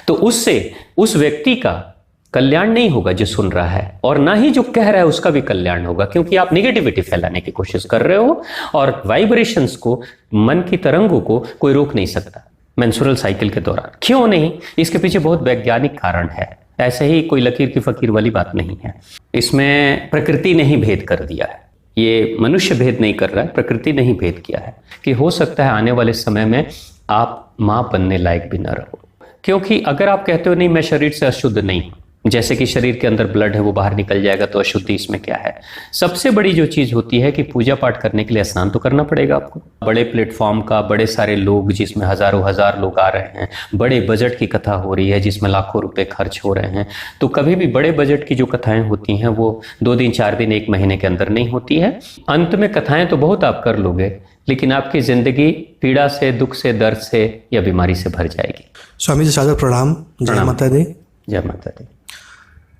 तो उससे उस व्यक्ति का कल्याण नहीं होगा जो सुन रहा है, और ना ही जो कह रहा है उसका भी कल्याण होगा, क्योंकि आप निगेटिविटी फैलाने की कोशिश कर रहे हो। और वाइब्रेशंस को, मन की तरंगों को कोई रोक नहीं सकता मेंस्ट्रुअल साइकिल के दौरान। क्यों नहीं? इसके पीछे बहुत वैज्ञानिक कारण है, ऐसे ही कोई लकीर की फकीर वाली बात नहीं है। इसमें प्रकृति ने ही भेद कर दिया है, ये मनुष्य भेद नहीं कर रहा है, प्रकृति ने ही भेद किया है कि हो सकता है आने वाले समय में आप मां बनने लायक भी न रहो। क्योंकि अगर आप कहते हो नहीं मैं शरीर से अशुद्ध नहीं हूं, जैसे कि शरीर के अंदर ब्लड है वो बाहर निकल जाएगा तो अशुद्धि इसमें क्या है। सबसे बड़ी जो चीज होती है कि पूजा पाठ करने के लिए स्नान तो करना पड़ेगा आपको। बड़े प्लेटफॉर्म का, बड़े सारे लोग जिसमें हजारों हजार लोग आ रहे हैं, बड़े बजट की कथा हो रही है जिसमें लाखों रुपए खर्च हो रहे हैं। तो कभी भी बड़े बजट की जो कथाएं होती हैं वो 2 दिन 4 दिन 1 महीने के अंदर नहीं होती है। अंत में कथाएं तो बहुत आप कर लोगे, लेकिन आपकी जिंदगी पीड़ा से, दुख से, दर्द से या बीमारी से भर जाएगी। स्वामी जी सादर प्रणाम। जय माता दी। जय माता दी।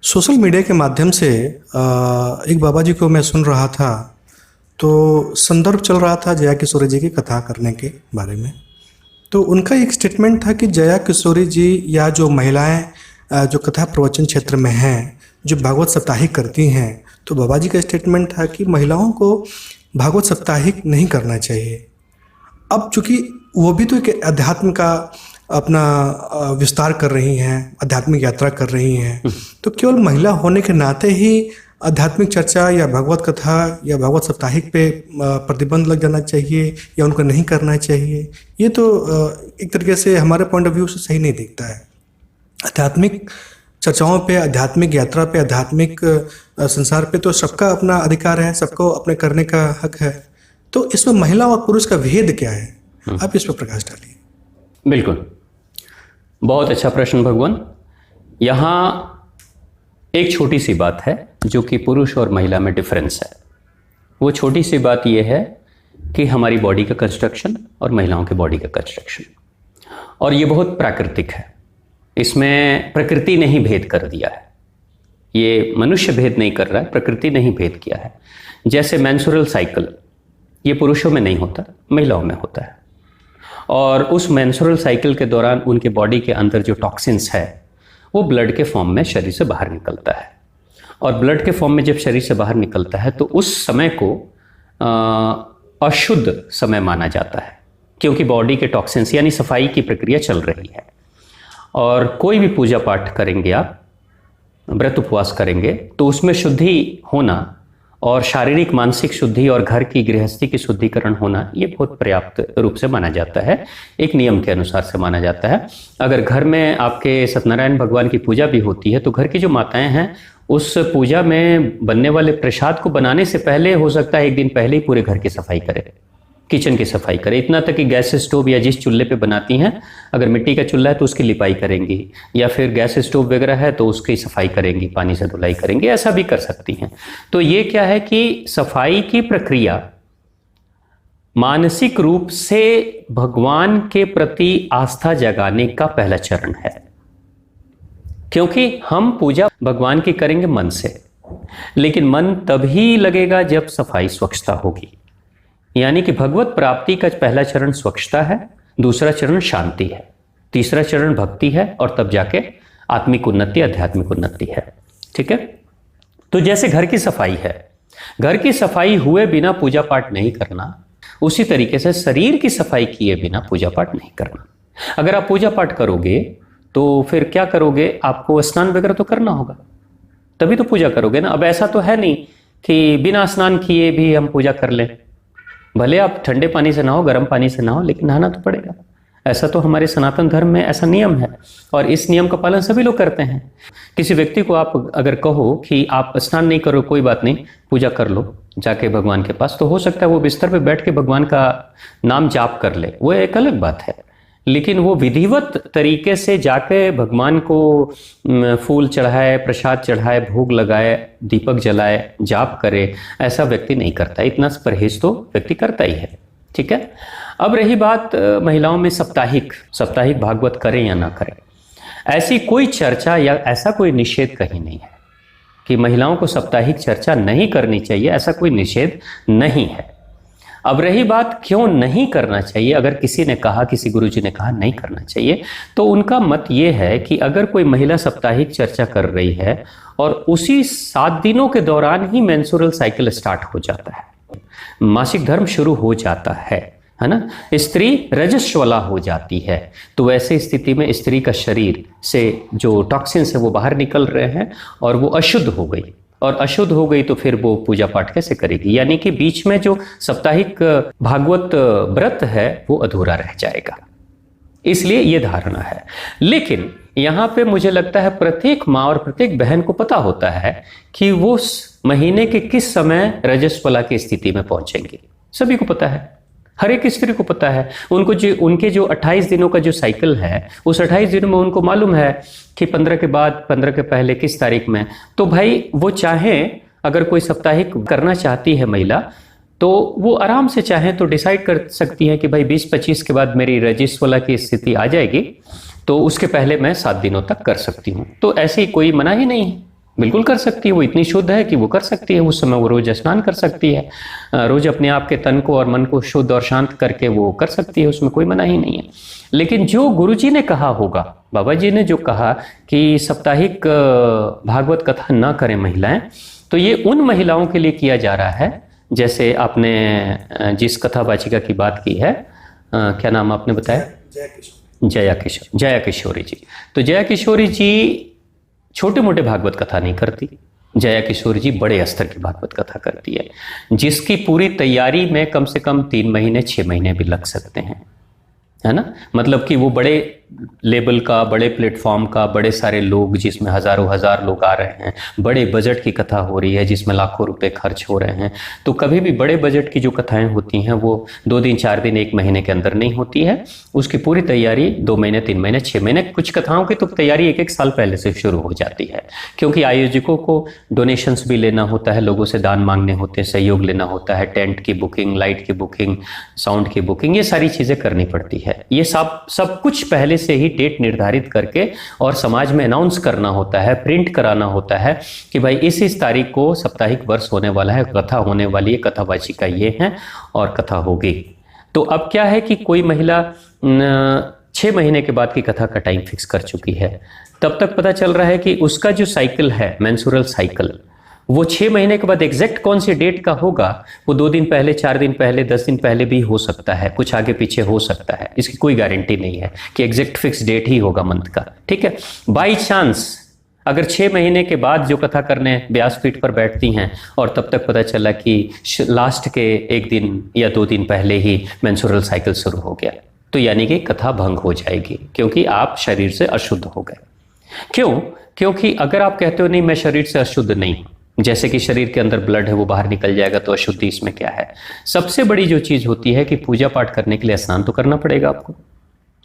सोशल मीडिया के माध्यम से एक बाबा जी को मैं सुन रहा था, तो संदर्भ चल रहा था जया किशोरी जी की कथा करने के बारे में। तो उनका एक स्टेटमेंट था कि जया किशोरी जी या जो महिलाएं जो कथा प्रवचन क्षेत्र में हैं, जो भागवत साप्ताहिक करती हैं, तो बाबा जी का स्टेटमेंट था कि महिलाओं को भागवत साप्ताहिक नहीं करना चाहिए। अब चूँकि वो भी तो एक अध्यात्म का अपना विस्तार कर रही हैं, आध्यात्मिक यात्रा कर रही हैं, तो केवल महिला होने के नाते ही आध्यात्मिक चर्चा या भागवत कथा या भागवत साप्ताहिक पे प्रतिबंध लग जाना चाहिए या उनको नहीं करना चाहिए? ये तो एक तरीके से हमारे पॉइंट ऑफ व्यू से सही नहीं दिखता है। आध्यात्मिक चर्चाओं पे, आध्यात्मिक यात्रा पे, आध्यात्मिक संसार पे तो सबका अपना अधिकार है, सबको अपने करने का हक है। तो इसमें महिला और पुरुष का भेद क्या है? आप इस पर प्रकाश डालिए। बिल्कुल, बहुत अच्छा प्रश्न भगवान। यहाँ एक छोटी सी बात है जो कि पुरुष और महिला में डिफरेंस है। वो छोटी सी बात यह है कि हमारी बॉडी का कंस्ट्रक्शन और महिलाओं के बॉडी का कंस्ट्रक्शन, और ये बहुत प्राकृतिक है। इसमें प्रकृति ने ही भेद कर दिया है, ये मनुष्य भेद नहीं कर रहा है, प्रकृति ने ही भेद किया है। जैसे मेंस्ट्रुअल साइकिल, ये पुरुषों में नहीं होता, महिलाओं में होता है। और उस मेंस्ट्रुअल साइकिल के दौरान उनके बॉडी के अंदर जो टॉक्सिन्स है वो ब्लड के फॉर्म में शरीर से बाहर निकलता है। और ब्लड के फॉर्म में जब शरीर से बाहर निकलता है तो उस समय को अशुद्ध समय माना जाता है, क्योंकि बॉडी के टॉक्सिन्स यानी सफाई की प्रक्रिया चल रही है। और कोई भी पूजा पाठ करेंगे आप, व्रत उपवास करेंगे, तो उसमें शुद्धि होना और शारीरिक मानसिक शुद्धि और घर की गृहस्थी की शुद्धिकरण होना ये बहुत पर्याप्त रूप से माना जाता है, एक नियम के अनुसार से माना जाता है। अगर घर में आपके सत्यनारायण भगवान की पूजा भी होती है तो घर की जो माताएं हैं उस पूजा में बनने वाले प्रसाद को बनाने से पहले हो सकता है 1 दिन पहले ही पूरे घर की सफाई करें, किचन की सफाई करें। इतना तक कि गैस स्टोव या जिस चूल्हे पे बनाती हैं, अगर मिट्टी का चूल्हा है तो उसकी लिपाई करेंगी, या फिर गैस स्टोव वगैरह है तो उसकी सफाई करेंगी, पानी से धुलाई करेंगी, ऐसा भी कर सकती हैं। तो ये क्या है कि सफाई की प्रक्रिया मानसिक रूप से भगवान के प्रति आस्था जगाने का पहला चरण है। क्योंकि हम पूजा भगवान की करेंगे मन से, लेकिन मन तभी लगेगा जब सफाई, स्वच्छता होगी। यानी कि भगवत प्राप्ति का पहला चरण स्वच्छता है, दूसरा चरण शांति है, तीसरा चरण भक्ति है, और तब जाके आत्मिक उन्नति, आध्यात्मिक उन्नति है। ठीक है? तो जैसे घर की सफाई है, घर की सफाई हुए बिना पूजा पाठ नहीं करना, उसी तरीके से शरीर की सफाई किए बिना पूजा पाठ नहीं करना। अगर आप पूजा पाठ करोगे तो फिर क्या करोगे? आपको स्नान वगैरह तो करना होगा, तभी तो पूजा करोगे ना। अब ऐसा तो है नहीं कि बिना स्नान किए भी हम पूजा कर लें। भले आप ठंडे पानी से नहाओ, गर्म पानी से नहाओ, लेकिन नहाना तो पड़ेगा। ऐसा तो हमारे सनातन धर्म में ऐसा नियम है, और इस नियम का पालन सभी लोग करते हैं। किसी व्यक्ति को आप अगर कहो कि आप स्नान नहीं करो, कोई बात नहीं, पूजा कर लो जाके भगवान के पास, तो हो सकता है वो बिस्तर पे बैठ के भगवान का नाम जाप कर ले, वो एक अलग बात है। लेकिन वो विधिवत तरीके से जाके भगवान को फूल चढ़ाए, प्रसाद चढ़ाए, भोग लगाए, दीपक जलाए, जाप करे, ऐसा व्यक्ति नहीं करता। इतना परहेज तो व्यक्ति करता ही है। ठीक है? अब रही बात महिलाओं में साप्ताहिक भागवत करें या ना करें, ऐसी कोई चर्चा या ऐसा कोई निषेध कहीं नहीं है कि महिलाओं को साप्ताहिक चर्चा नहीं करनी चाहिए, ऐसा कोई निषेध नहीं है। अब रही बात क्यों नहीं करना चाहिए, अगर किसी ने कहा, किसी गुरुजी ने कहा नहीं करना चाहिए, तो उनका मत ये है कि अगर कोई महिला साप्ताहिक चर्चा कर रही है और उसी 7 दिनों के दौरान ही मेंस्ट्रुअल साइकिल स्टार्ट हो जाता है, मासिक धर्म शुरू हो जाता है ना, स्त्री रजस्वला हो जाती है, तो वैसे स्थिति में स्त्री का शरीर से जो टॉक्सिन्स है वो बाहर निकल रहे हैं और वो अशुद्ध हो गई, और अशुद्ध हो गई तो फिर वो पूजा पाठ कैसे करेगी, यानी कि बीच में जो साप्ताहिक भागवत व्रत है वो अधूरा रह जाएगा। इसलिए ये धारणा है। लेकिन यहाँ पे मुझे लगता है प्रत्येक माँ और प्रत्येक बहन को पता होता है कि वो महीने के किस समय रजस्वला की स्थिति में पहुंचेंगे, सभी को पता है, हर एक स्त्री को पता है। उनके जो 28 दिनों का जो साइकिल है, उस 28 दिनों में उनको मालूम है कि 15 के बाद, 15 के पहले किस तारीख में, तो भाई वो चाहे, अगर कोई साप्ताहिक करना चाहती है महिला, तो वो आराम से चाहे तो डिसाइड कर सकती है कि भाई 20-25 के बाद मेरी रजस्वला की स्थिति आ जाएगी, तो उसके पहले मैं 7 दिनों तक कर सकती हूँ। तो ऐसी कोई मना ही नहीं है, बिल्कुल कर सकती है, वो इतनी शुद्ध है कि वो कर सकती है। उस समय वो रोज स्नान कर सकती है, रोज अपने आप के तन को और मन को शुद्ध और शांत करके वो कर सकती है, उसमें कोई मना ही नहीं है। लेकिन जो गुरुजी ने कहा होगा, बाबा जी ने जो कहा कि साप्ताहिक भागवत कथा ना करें महिलाएं, तो ये उन महिलाओं के लिए किया जा रहा है, जैसे आपने जिस कथा वाचिका की बात की है, क्या नाम आपने बताया, जया किशोरी जी। तो जया किशोरी जी छोटे मोटे भागवत कथा नहीं करती, जया किशोरी जी बड़े स्तर की भागवत कथा करती है, जिसकी पूरी तैयारी में कम से कम 3 महीने 6 महीने भी लग सकते हैं, है ना। मतलब कि वो बड़े लेवल का, बड़े प्लेटफॉर्म का, बड़े सारे लोग, जिसमें हजारों हजार लोग आ रहे हैं, बड़े बजट की कथा हो रही है जिसमें लाखों रुपए खर्च हो रहे हैं। तो कभी भी बड़े बजट की जो कथाएं होती हैं वो 2 दिन 4 दिन 1 महीने के अंदर नहीं होती है, उसकी पूरी तैयारी 2 महीने 3 महीने 6 महीने, कुछ कथाओं की तो तैयारी 1-1 साल पहले से शुरू हो जाती है, क्योंकि आयोजकों को डोनेशंस भी लेना होता है, लोगों से दान मांगने होते हैं, सहयोग लेना होता है, टेंट की बुकिंग, लाइट की बुकिंग, साउंड की बुकिंग, ये सारी चीजें करनी पड़ती है। ये सब कुछ पहले से ही डेट निर्धारित करके और समाज में अनाउंस करना होता है, प्रिंट कराना होता है कि भाई इस तारीख को साप्ताहिक वर्ष होने वाला है, कथा होने वाली है, कथावाचिका ये है और कथा होगी। तो अब क्या है कि कोई महिला 6 महीने के बाद की कथा का टाइम फिक्स कर चुकी है, तब तक पता चल रहा है कि उसका जो साइकिल है, मेंस्ट्रुअल साइकिल, वो 6 महीने के बाद एग्जैक्ट कौन सी डेट का होगा, वो 2 दिन पहले, 4 दिन पहले, 10 दिन पहले भी हो सकता है, कुछ आगे पीछे हो सकता है, इसकी कोई गारंटी नहीं है कि एग्जैक्ट फिक्स डेट ही होगा मंथ का, ठीक है। बाई चांस अगर 6 महीने के बाद जो कथा करने व्यासपीठ पर बैठती हैं और तब तक पता चला कि लास्ट के 1 दिन या 2 दिन पहले ही मेंस्ट्रुअल साइकिल शुरू हो गया, तो यानी कि कथा भंग हो जाएगी, क्योंकि आप शरीर से अशुद्ध हो गए। क्यों? क्योंकि अगर आप कहते हो नहीं मैं शरीर से अशुद्ध नहीं हूं, जैसे कि शरीर के अंदर ब्लड है वो बाहर निकल जाएगा, तो अशुद्धि इसमें क्या है। सबसे बड़ी जो चीज होती है कि पूजा पाठ करने के लिए स्नान तो करना पड़ेगा आपको,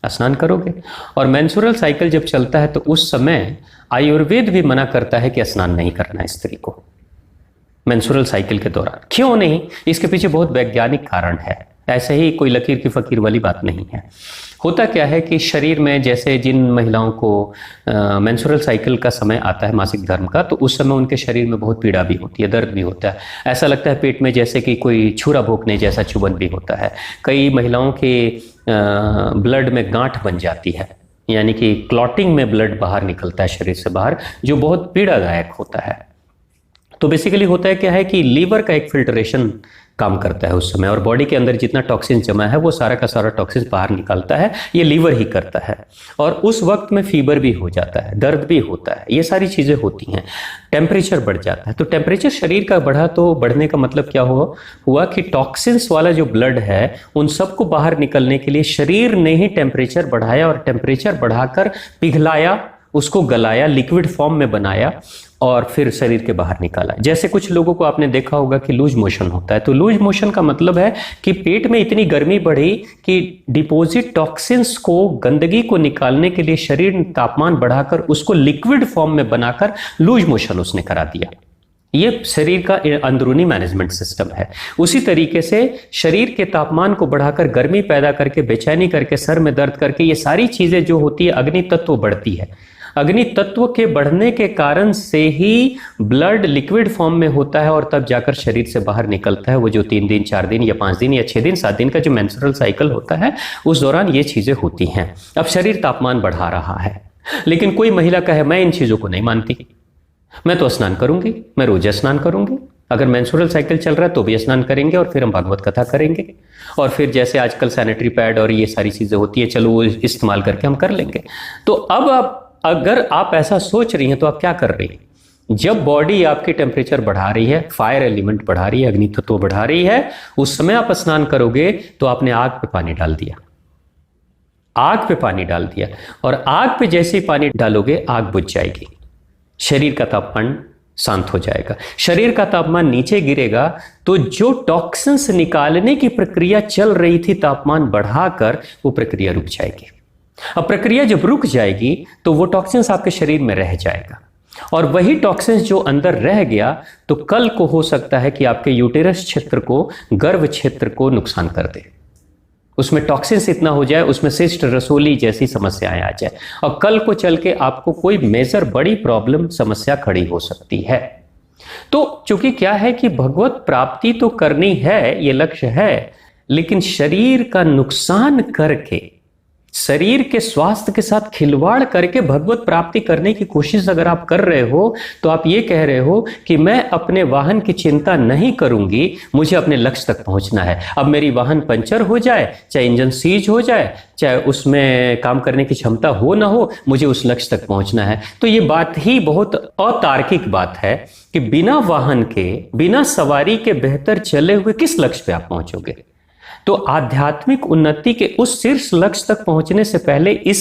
स्नान करोगे, और मेंस्ट्रुअल साइकिल जब चलता है तो उस समय आयुर्वेद भी मना करता है कि स्नान नहीं करना है स्त्री को मेंस्ट्रुअल साइकिल के दौरान। क्यों नहीं? इसके पीछे बहुत वैज्ञानिक कारण है, ऐसे ही कोई लकीर की फकीर वाली बात नहीं है। होता क्या है कि शरीर में, जैसे जिन महिलाओं को मेंस्ट्रुअल साइकिल का समय आता है, मासिक धर्म का, तो उस समय उनके शरीर में बहुत पीड़ा भी होती है, दर्द भी होता है, ऐसा लगता है पेट में जैसे कि कोई छुरा भोंकने जैसा चुभन भी होता है। कई महिलाओं के ब्लड में गांठ बन जाती है, यानी कि क्लॉटिंग में ब्लड बाहर निकलता है शरीर से बाहर, जो बहुत पीड़ादायक होता है। तो बेसिकली होता है क्या है कि लीवर का एक फिल्ट्रेशन काम करता है उस समय, और बॉडी के अंदर जितना टॉक्सिन जमा है वो सारा का सारा टॉक्सिन बाहर निकालता है, ये लीवर ही करता है। और उस वक्त में फीवर भी हो जाता है, दर्द भी होता है, ये सारी चीजें होती हैं, टेम्परेचर बढ़ जाता है। तो टेम्परेचर शरीर का बढ़ा तो बढ़ने का मतलब क्या हुआ कि टॉक्सिन्स वाला जो ब्लड है उन सबको बाहर निकलने के लिए शरीर ने ही टेम्परेचर बढ़ाया, और टेम्परेचर बढ़ाकर पिघलाया, उसको गलाया, लिक्विड फॉर्म में बनाया और फिर शरीर के बाहर निकाला। जैसे कुछ लोगों को आपने देखा होगा कि लूज मोशन होता है, तो लूज मोशन का मतलब है कि पेट में इतनी गर्मी बढ़ी कि डिपोजिट टॉक्सिन्स को, गंदगी को निकालने के लिए शरीर ने तापमान बढ़ाकर उसको लिक्विड फॉर्म में बनाकर लूज मोशन उसने करा दिया। ये शरीर का अंदरूनी मैनेजमेंट सिस्टम है। उसी तरीके से शरीर के तापमान को बढ़ाकर गर्मी पैदा करके, बेचैनी करके, सर में दर्द करके, ये सारी चीजें जो होती है, अग्नि तत्व बढ़ती है। अग्नि तत्व के बढ़ने के कारण से ही ब्लड लिक्विड फॉर्म में होता है और तब जाकर शरीर से बाहर निकलता है। वो जो 3 दिन 4 दिन या 5 दिन या 6 दिन 7 दिन का जो मेंस्ट्रुअल साइकिल होता है, उस दौरान ये चीजें होती हैं। अब शरीर तापमान बढ़ा रहा है, लेकिन कोई महिला कहे मैं इन चीजों को नहीं मानती, मैं तो स्नान करूंगी, मैं रोज स्नान करूंगी, अगर मेंस्ट्रुअल साइकिल चल रहा है तो भी स्नान करेंगे और फिर हम भागवत कथा करेंगे, और फिर जैसे आजकल सैनिटरी पैड और ये सारी चीजें होती है, चलो वो इस्तेमाल करके हम कर लेंगे। तो अब आप, अगर आप ऐसा सोच रही हैं तो आप क्या कर रही हैं? जब बॉडी आपकी टेम्परेचर बढ़ा रही है, फायर एलिमेंट बढ़ा रही है, अग्नि तत्व बढ़ा रही है, उस समय आप स्नान करोगे तो आपने आग पे पानी डाल दिया, आग पे पानी डाल दिया, और आग पे जैसे ही पानी डालोगे आग बुझ जाएगी, शरीर का तापमान शांत हो जाएगा। शरीर का तापमान नीचे गिरेगा तो जो टॉक्सिन्स निकालने की प्रक्रिया चल रही थी तापमान बढ़ाकर, वो प्रक्रिया रुक जाएगी। अब प्रक्रिया जब रुक जाएगी तो वो टॉक्सिन्स आपके शरीर में रह जाएगा, और वही टॉक्सिन्स जो अंदर रह गया तो कल को हो सकता है कि आपके यूटेरस क्षेत्र को, गर्भ क्षेत्र को नुकसान कर दे, उसमें टॉक्सिन्स इतना हो जाए, उसमें सिस्ट, रसोली जैसी समस्याएं आ जाए, और कल को चल के आपको कोई मेजर बड़ी प्रॉब्लम, समस्या खड़ी हो सकती है। तो चूंकि क्या है कि भगवत प्राप्ति तो करनी है, ये लक्ष्य है, लेकिन शरीर का नुकसान करके, शरीर के स्वास्थ्य के साथ खिलवाड़ करके भगवत प्राप्ति करने की कोशिश अगर आप कर रहे हो तो आप ये कह रहे हो कि मैं अपने वाहन की चिंता नहीं करूंगी, मुझे अपने लक्ष्य तक पहुंचना है। अब मेरी वाहन पंचर हो जाए, चाहे इंजन सीज हो जाए, चाहे उसमें काम करने की क्षमता हो ना हो, मुझे उस लक्ष्य तक पहुंचना है। तो ये बात ही बहुत अतार्किक बात है कि बिना वाहन के, बिना सवारी के बेहतर चले हुए किस लक्ष्य पे आप पहुंचोगे। तो आध्यात्मिक उन्नति के उस शीर्ष लक्ष्य तक पहुंचने से पहले इस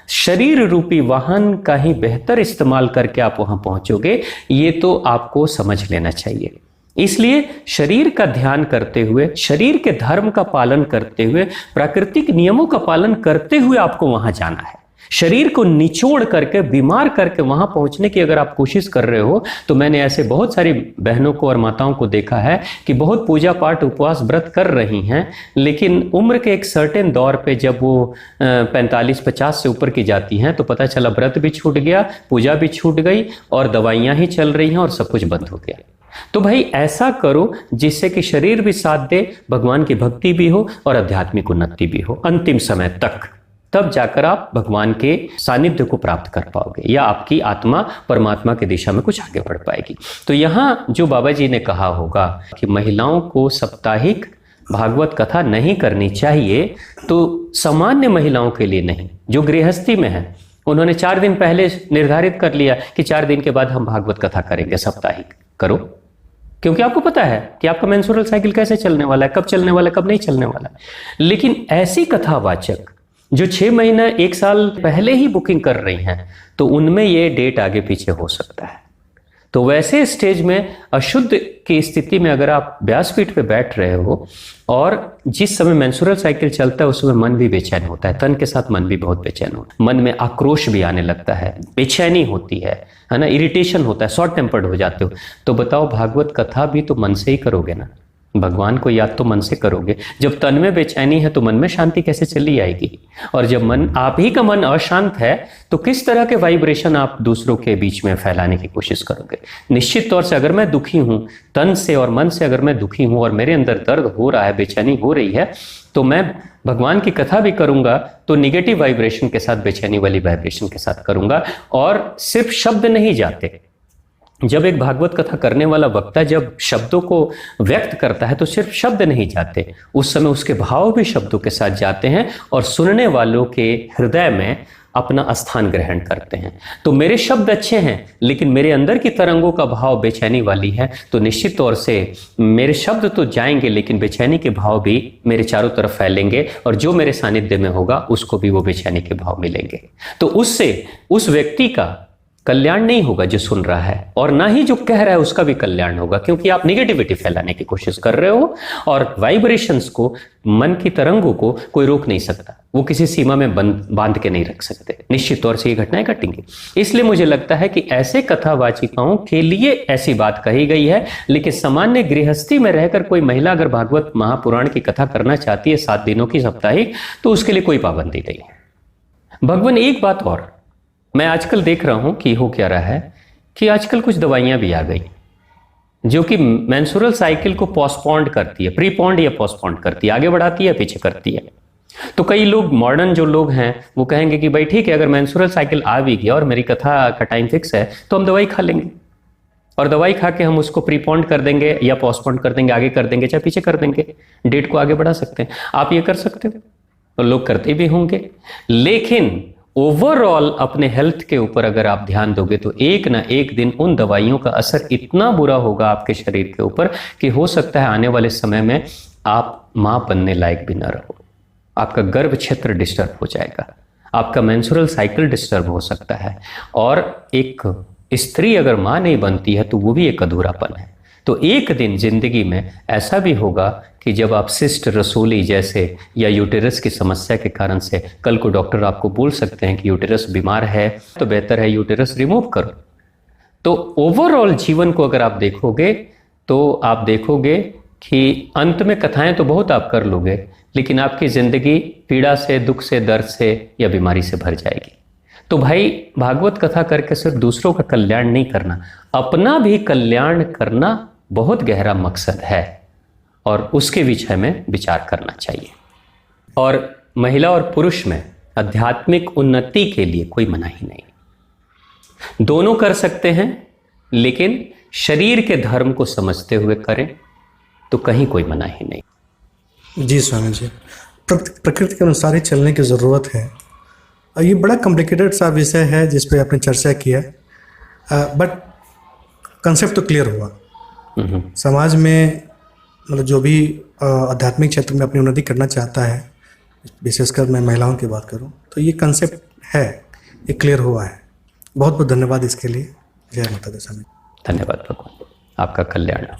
शरीर रूपी वाहन का ही बेहतर इस्तेमाल करके आप वहां पहुंचोगे, ये तो आपको समझ लेना चाहिए। इसलिए शरीर का ध्यान करते हुए, शरीर के धर्म का पालन करते हुए, प्राकृतिक नियमों का पालन करते हुए आपको वहां जाना है। शरीर को निचोड़ करके, बीमार करके वहां पहुंचने की अगर आप कोशिश कर रहे हो, तो मैंने ऐसे बहुत सारी बहनों को और माताओं को देखा है कि बहुत पूजा पाठ, उपवास, व्रत कर रही हैं, लेकिन उम्र के एक सर्टेन दौर पे जब वो 45-50 से ऊपर की जाती हैं तो पता चला व्रत भी छूट गया, पूजा भी छूट गई, और दवाइयां ही चल रही हैं और सब कुछ बंद हो गया। तो भाई ऐसा करो जिससे कि शरीर भी साथ दे, भगवान की भक्ति भी हो और आध्यात्मिक उन्नति भी हो अंतिम समय तक, तब जाकर आप भगवान के सानिध्य को प्राप्त कर पाओगे, या आपकी आत्मा परमात्मा की दिशा में कुछ आगे बढ़ पाएगी। तो यहाँ जो बाबा जी ने कहा होगा कि महिलाओं को साप्ताहिक भागवत कथा नहीं करनी चाहिए, तो सामान्य महिलाओं के लिए नहीं, जो गृहस्थी में है, उन्होंने 4 दिन पहले निर्धारित कर लिया कि 4 दिन के बाद हम भागवत कथा करेंगे साप्ताहिक, करो, क्योंकि आपको पता है कि आपका मेंस्ट्रुअल साइकिल कैसे चलने वाला है, कब चलने वाला है, कब नहीं चलने वाला है। लेकिन ऐसी कथावाचक जो 6 महीना 1 साल पहले ही बुकिंग कर रही हैं, तो उनमें ये डेट आगे पीछे हो सकता है। तो वैसे स्टेज में अशुद्ध की स्थिति में अगर आप व्यासपीठ पे बैठ रहे हो और जिस समय मेंस्ट्रुअल साइकिल चलता है उस समय मन भी बेचैन होता है, तन के साथ मन भी बहुत बेचैन होता है, मन में आक्रोश भी आने लगता है, बेचैनी होती है ना, इरिटेशन होता है, शॉर्ट टेम्पर्ड हो जाते हो। तो बताओ, भागवत कथा भी तो मन से ही करोगे ना, भगवान को याद तो मन से करोगे। जब तन में बेचैनी है तो मन में शांति कैसे चली आएगी? और जब मन, आप ही का मन अशांत है, तो किस तरह के वाइब्रेशन आप दूसरों के बीच में फैलाने की कोशिश करोगे? निश्चित तौर से अगर मैं दुखी हूं, तन से और मन से अगर मैं दुखी हूं और मेरे अंदर दर्द हो रहा है, बेचैनी हो रही है, तो मैं भगवान की कथा भी करूंगा तो निगेटिव वाइब्रेशन के साथ, बेचैनी वाली वाइब्रेशन के साथ करूंगा। और सिर्फ शब्द नहीं जाते, जब एक भागवत कथा करने वाला वक्ता जब शब्दों को व्यक्त करता है तो सिर्फ शब्द नहीं जाते, उस समय उसके भाव भी शब्दों के साथ जाते हैं और सुनने वालों के हृदय में अपना स्थान ग्रहण करते हैं। तो मेरे शब्द अच्छे हैं लेकिन मेरे अंदर की तरंगों का भाव बेचैनी वाली है, तो निश्चित तौर से मेरे शब्द तो जाएंगे लेकिन बेचैनी के भाव भी मेरे चारों तरफ फैलेंगे, और जो मेरे सानिध्य में होगा उसको भी वो बेचैनी के भाव मिलेंगे। तो उससे उस व्यक्ति का कल्याण नहीं होगा जो सुन रहा है, और ना ही जो कह रहा है उसका भी कल्याण होगा, क्योंकि आप निगेटिविटी फैलाने की कोशिश कर रहे हो। और वाइब्रेशंस को, मन की तरंगों को कोई रोक नहीं सकता, वो किसी सीमा में बांध के नहीं रख सकते। निश्चित तौर से ये घटनाएं घटेंगी। इसलिए मुझे लगता है कि ऐसे कथावाचिकाओं के लिए ऐसी बात कही गई है, लेकिन सामान्य गृहस्थी में रहकर कोई महिला अगर भागवत महापुराण की कथा करना चाहती है 7 दिनों की साप्ताहिक, तो उसके लिए कोई पाबंदी नहीं है। भगवान एक बात और, मैं आजकल देख रहा हूं कि हो क्या रहा है कि आजकल कुछ दवाइयां भी आ गई जो कि मेंस्ट्रुअल साइकिल को पोस्टपोन्ड करती है, प्रीपोन्ड या पोस्टपोन्ड करती है, आगे बढ़ाती है, पीछे करती है। तो कई लोग, मॉडर्न जो लोग हैं, वो कहेंगे कि भाई ठीक है, अगर मेंस्ट्रुअल साइकिल आ भी गया और मेरी कथा का टाइम फिक्स है तो हम दवाई खा लेंगे, और दवाई खा के हम उसको प्रीपोन्ड कर देंगे या पोस्टपोन्ड कर देंगे, आगे कर देंगे चाहे पीछे कर देंगे, डेट को आगे बढ़ा सकते हैं। आप ये कर सकते हो और लोग करते भी होंगे। लेकिन ओवरऑल अपने हेल्थ के ऊपर अगर आप ध्यान दोगे तो एक ना एक दिन उन दवाइयों का असर इतना बुरा होगा आपके शरीर के ऊपर कि हो सकता है आने वाले समय में आप मां बनने लायक भी ना रहो। आपका गर्भ क्षेत्र डिस्टर्ब हो जाएगा, आपका मेंस्ट्रुअल साइकिल डिस्टर्ब हो सकता है, और एक स्त्री अगर मां नहीं बनती है तो वो भी एक अधूरापन है। तो एक दिन जिंदगी में ऐसा भी होगा कि जब आप सिस्ट, रसोली जैसे या यूटेरस की समस्या के कारण से कल को डॉक्टर आपको बोल सकते हैं कि यूटेरस बीमार है, तो बेहतर है यूटेरस रिमूव करो। तो ओवरऑल जीवन को अगर आप देखोगे तो आप देखोगे कि अंत में कथाएं तो बहुत आप कर लोगे, लेकिन आपकी जिंदगी पीड़ा से, दुख से, दर्द से या बीमारी से भर जाएगी। तो भाई, भागवत कथा करके सिर्फ दूसरों का कल्याण नहीं करना, अपना भी कल्याण करना बहुत गहरा मकसद है, और उसके विषय में विचार करना चाहिए। और महिला और पुरुष में आध्यात्मिक उन्नति के लिए कोई मनाही नहीं, दोनों कर सकते हैं, लेकिन शरीर के धर्म को समझते हुए करें तो कहीं कोई मनाही नहीं। जी स्वामी जी, प्रकृति के अनुसार ही चलने की ज़रूरत है। और ये बड़ा कॉम्प्लिकेटेड सा विषय है जिस पे आपने चर्चा किया, बट कंसेप्ट तो क्लियर हुआ। समाज में मतलब जो भी आध्यात्मिक क्षेत्र में अपनी उन्नति करना चाहता है, विशेषकर मैं महिलाओं की बात करूं, तो ये कंसेप्ट है, ये क्लियर हुआ है। बहुत बहुत धन्यवाद इसके लिए। जय माता दी स्वामी। धन्यवाद भगवान, आपका कल्याण हो।